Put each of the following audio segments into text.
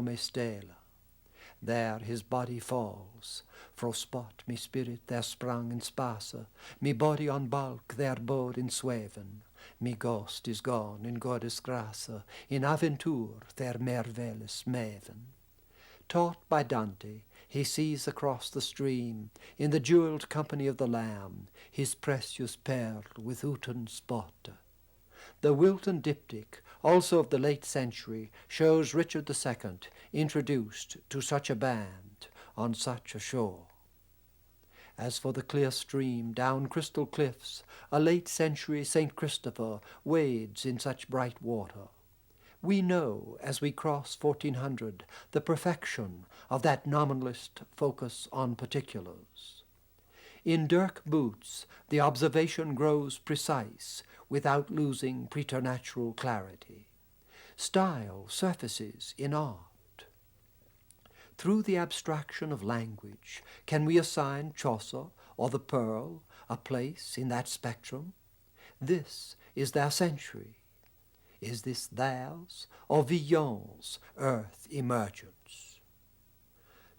me stela. There his body falls. Fro spot me spirit there sprang in spase, me body on bulk there bode in sweven. Me ghost is gone in Godes grace, in aventur there merveles meven. Taught by Dante, he sees across the stream, in the jewelled company of the Lamb, his precious pearl with uten spot. The Wilton diptych, also of the late century, shows Richard II introduced to such a band on such a shore. As for the clear stream down crystal cliffs, a late century St. Christopher wades in such bright water. We know, as we cross 1400, the perfection of that nominalist focus on particulars. In Dirk Boots, the observation grows precise without losing preternatural clarity. Style surfaces in art. Through the abstraction of language, can we assign Chaucer or the Pearl a place in that spectrum? This is their century. Is this theirs or Villon's earth emergence?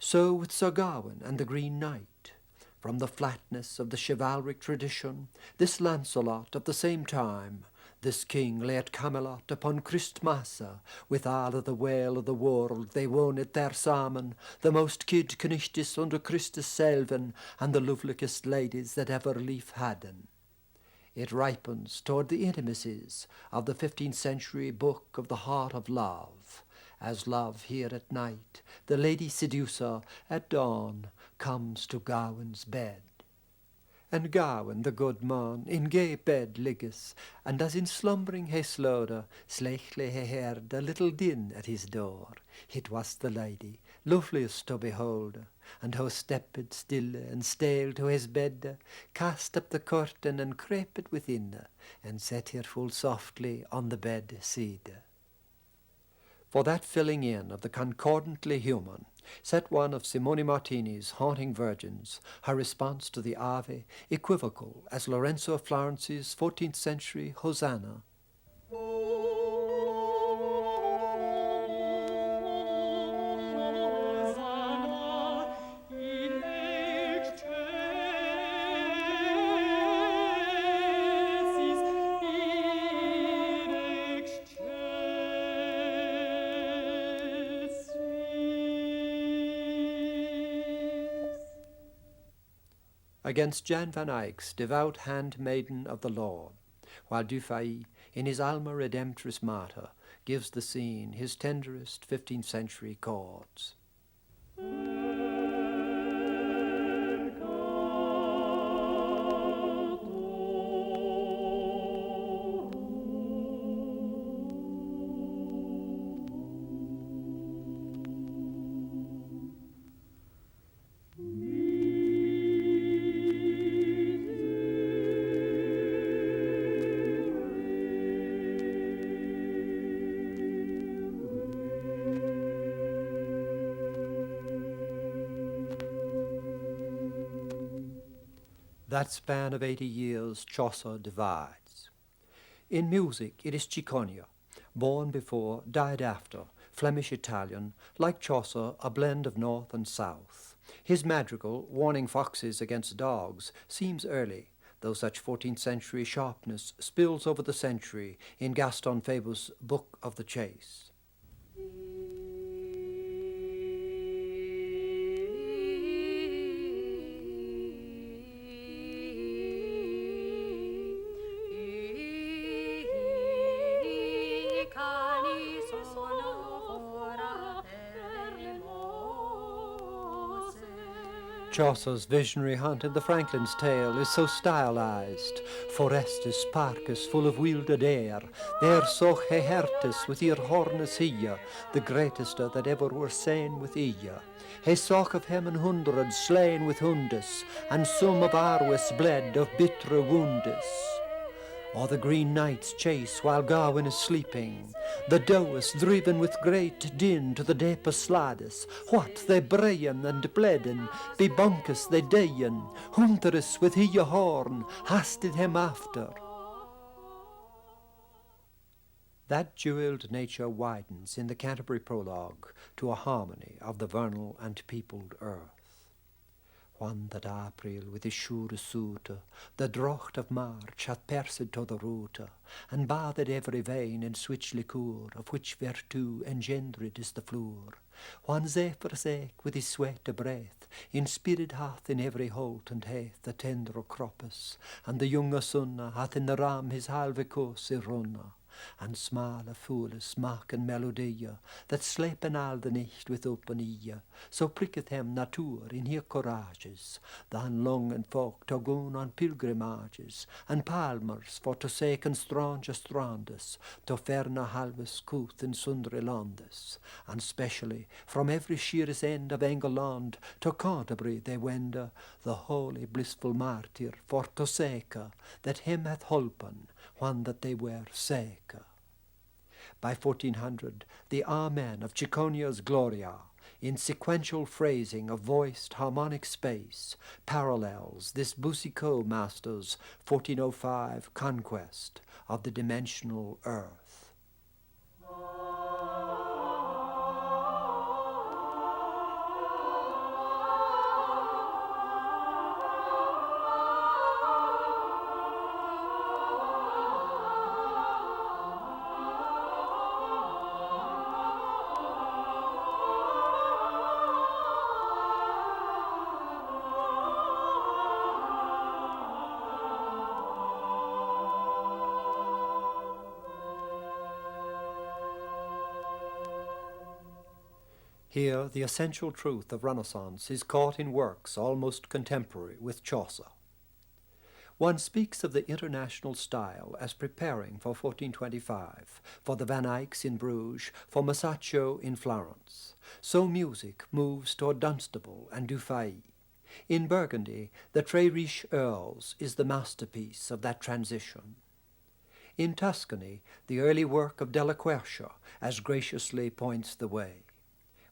So with Sir Gawain and the Green Knight. From the flatness of the chivalric tradition, this Lancelot of the same time, this king lay at Camelot upon Christmassa, with all of the wail of the world they woned there samen, the most kid knichtes under Christus selven, and the loveliest ladies that ever lief hadden. It ripens toward the intimacies of the 15th century book of the heart of love, as love here at night, the lady seducer at dawn, comes to Gawain's bed. And Gawain, the good man, in gay bed ligges, and as in slumbering he slode, sleichtly he heard a little din at his door. It was the lady, loveliest to behold, and ho stepped still and stale to his bed, cast up the curtain and creped within, and set her full softly on the bed seed. For that filling in of the concordantly human, set one of Simone Martini's Haunting Virgins, her response to the Ave, equivocal as Lorenzo of Florence's 14th century Hosanna. Against Jan van Eyck's devout handmaiden of the Lord, while Dufay, in his Alma Redemptoris Mater, gives the scene his tenderest 15th century chords. That span of 80 years Chaucer divides. In music it is Cicogna, born before, died after, Flemish-Italian, like Chaucer, a blend of north and south. His madrigal, warning foxes against dogs, seems early, though such 14th century sharpness spills over the century in Gaston Fabre's Book of the Chase. Chaucer's visionary hunt in the Franklin's Tale is so stylized. Forestus parkus full of wielded air, there soch he hertes with ear hornes hie, the greatest that ever were seen with ie. He soch of him 100 slain with hundes, and some of Arwes bled of bitter woundes. Or the Green Knight's chase while Gawain is sleeping, the Dowes driven with great din to the deepest slades, what they brayen and bleden, be bunkes they dayen, hunteres with hie horn, hasted him after. That jewelled nature widens in the Canterbury prologue to a harmony of the vernal and peopled earth. Whan that April with his sure suite, the drocht of March hath persed to the route, and bathed every vein in switch liqueur, of which virtue engendred is the floor. Whan Zephyr's eke with his sweat a breath, inspired hath in every holt and heath the tender croppus, and the younge sunne hath in the ram his halve course runne. And smale fooles maken melodie, that slepen al de nicht with open ie, so pricketh hem natuur in hier courages, than longen folk to goon on pilgrimages, and palmers for to seken strange strandes, to ferne halves couth in sundre landes, and specially from every sheeres end of Engeland to Canterbury they wende, the holy blissful martyr for to seke, that him hath holpen, whan that they were seke. By 1400, the Amen of Cicconia's Gloria, in sequential phrasing of voiced harmonic space, parallels this Boucicault master's 1405 conquest of the dimensional earth. Here, the essential truth of Renaissance is caught in works almost contemporary with Chaucer. One speaks of the international style as preparing for 1425, for the Van Eycks in Bruges, for Masaccio in Florence. So music moves toward Dunstable and Dufay. In Burgundy, the Très Riche Earls is the masterpiece of that transition. In Tuscany, the early work of Della Quercia as graciously points the way.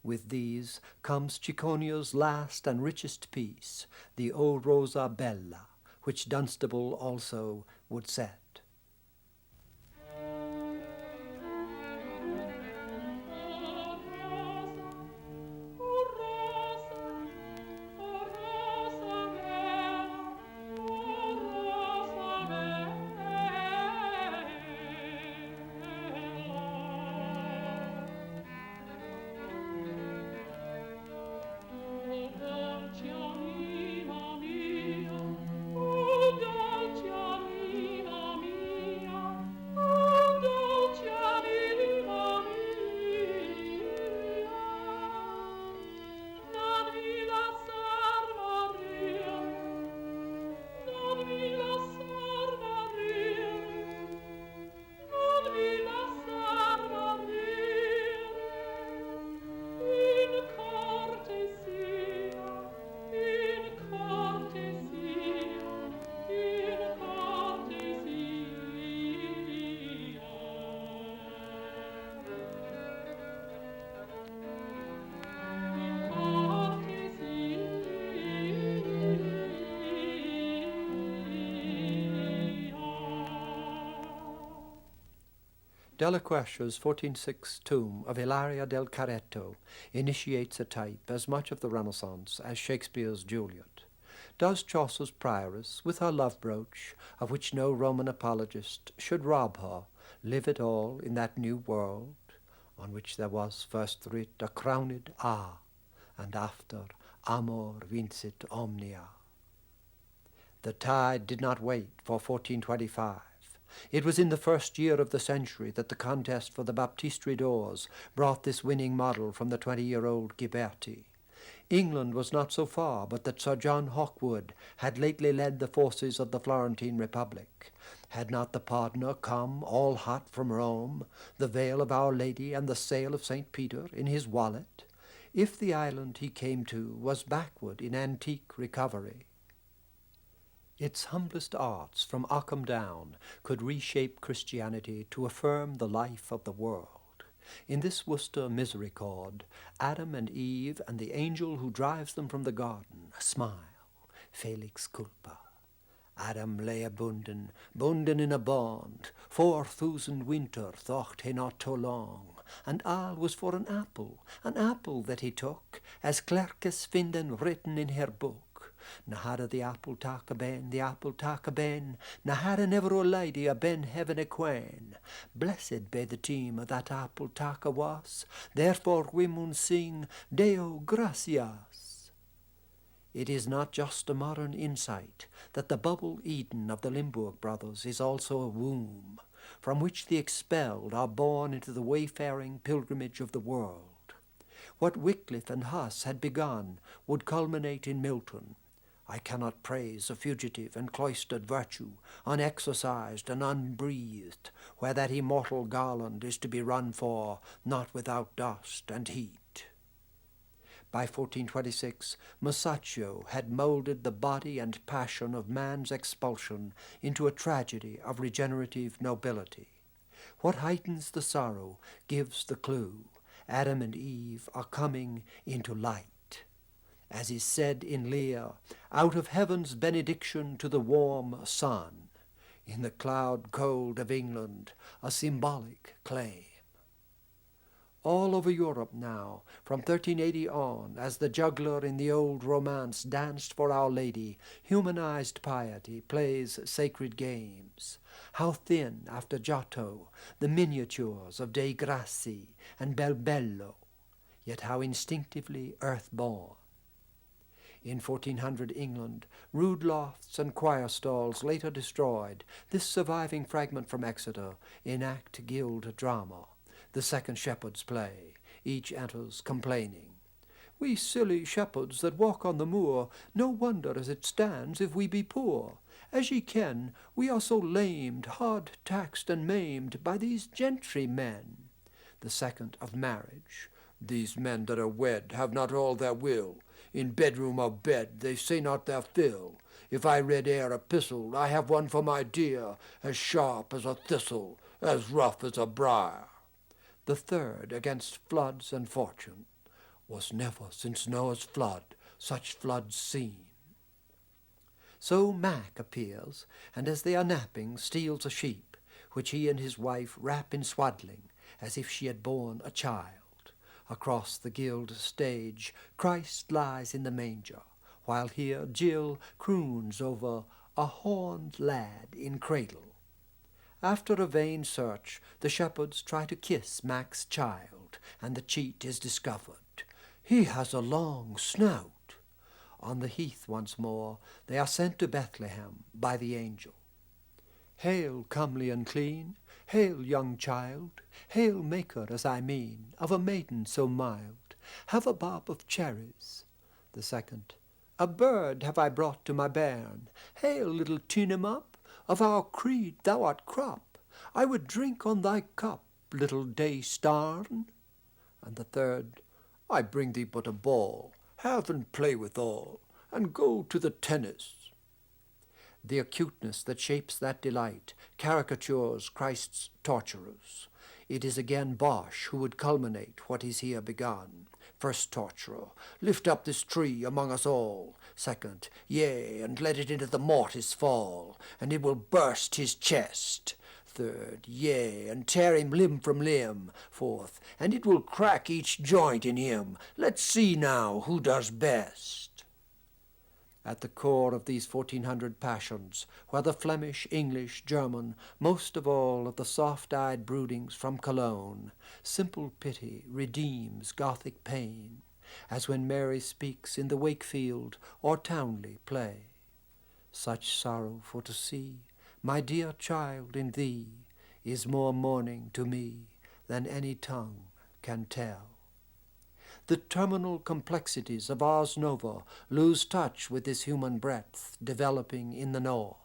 With these comes Cicconia's last and richest piece, the O Rosa Bella, which Dunstable also would set. Della Quercia's 1406 tomb of Ilaria del Caretto initiates a type as much of the Renaissance as Shakespeare's Juliet. Does Chaucer's Prioress, with her love brooch, of which no Roman apologist should rob her, live at all in that new world, on which there was first writ a crowned A, and after Amor vincit omnia? The tide did not wait for 1425. It was in the first year of the century that the contest for the baptistery doors brought this winning model from the 20-year-old Ghiberti. England was not so far but that Sir John Hawkwood had lately led the forces of the Florentine Republic. Had not the pardoner come all hot from Rome, the veil of Our Lady and the sail of St. Peter in his wallet? If the island he came to was backward in antique recovery, its humblest arts from Occam down could reshape Christianity to affirm the life of the world. In this Worcester misericord, Adam and Eve and the angel who drives them from the garden smile, felix culpa. Adam lay bunden in a bond, 4,000 winter thought he not too long, and all was for an apple that he took, as Clerkes Finden written in her book. Na hadde the apple tak a ben, na hadde never a lady a ben heaven a queen. Blessed be the team that apple taka was, therefore we mun sing Deo gratias. It is not just a modern insight that the bubble Eden of the Limburg brothers is also a womb, from which the expelled are born into the wayfaring pilgrimage of the world. What Wycliffe and Huss had begun would culminate in Milton. I cannot praise a fugitive and cloistered virtue, unexercised and unbreathed, where that immortal garland is to be run for, not without dust and heat. By 1426, Masaccio had moulded the body and passion of man's expulsion into a tragedy of regenerative nobility. What heightens the sorrow gives the clue. Adam and Eve are coming into light. As is said in Lear, out of heaven's benediction to the warm sun, in the cloud cold of England, a symbolic claim. All over Europe now, from 1380 on, as the juggler in the old romance danced for Our Lady, humanized piety plays sacred games. How thin, after Giotto, the miniatures of Dei Grassi and Bel Bello, yet how instinctively earth-born. In 1400 England, rude lofts and choir stalls later destroyed, this surviving fragment from Exeter enact guild drama. The second shepherd's play. Each enters complaining. We silly shepherds that walk on the moor, no wonder as it stands if we be poor. As ye ken, we are so lamed, hard taxed and maimed by these gentry men. The second of marriage. These men that are wed have not all their will. In bedroom or bed they say not their fill. If I read e'er epistle, I have one for my dear, as sharp as a thistle, as rough as a briar. The third against floods and fortune. Was never since Noah's flood such floods seen. So Mac appears, and as they are napping steals a sheep, which he and his wife wrap in swaddling, as if she had borne a child. Across the guild stage Christ lies in the manger, while here Jill croons over a horned lad in cradle. After a vain search, the shepherds try to kiss Mac's child, and the cheat is discovered. He has a long snout. On the heath once more, they are sent to Bethlehem by the angel. Hail, comely and clean, hail, young child, hail, maker, as I mean, of a maiden so mild. Have a bob of cherries. The second, a bird have I brought to my bairn. Hail, little Tinemup, of our creed thou art crop. I would drink on thy cup, little day starn. And the third, I bring thee but a ball, have and play withal, and go to the tennis. The acuteness that shapes that delight caricatures Christ's torturers. It is again Bosch who would culminate what is here begun. First torturer, lift up this tree among us all. Second, yea, and let it into the mortice fall, and it will burst his chest. Third, yea, and tear him limb from limb. Fourth, and it will crack each joint in him. Let's see now who does best. At the core of these 1400 passions, where the Flemish, English, German, most of all of the soft-eyed broodings from Cologne, simple pity redeems Gothic pain, as when Mary speaks in the Wakefield or Townley play. Such sorrow for to see my dear child in thee is more mourning to me than any tongue can tell. The terminal complexities of Ars Nova lose touch with this human breadth developing in the north.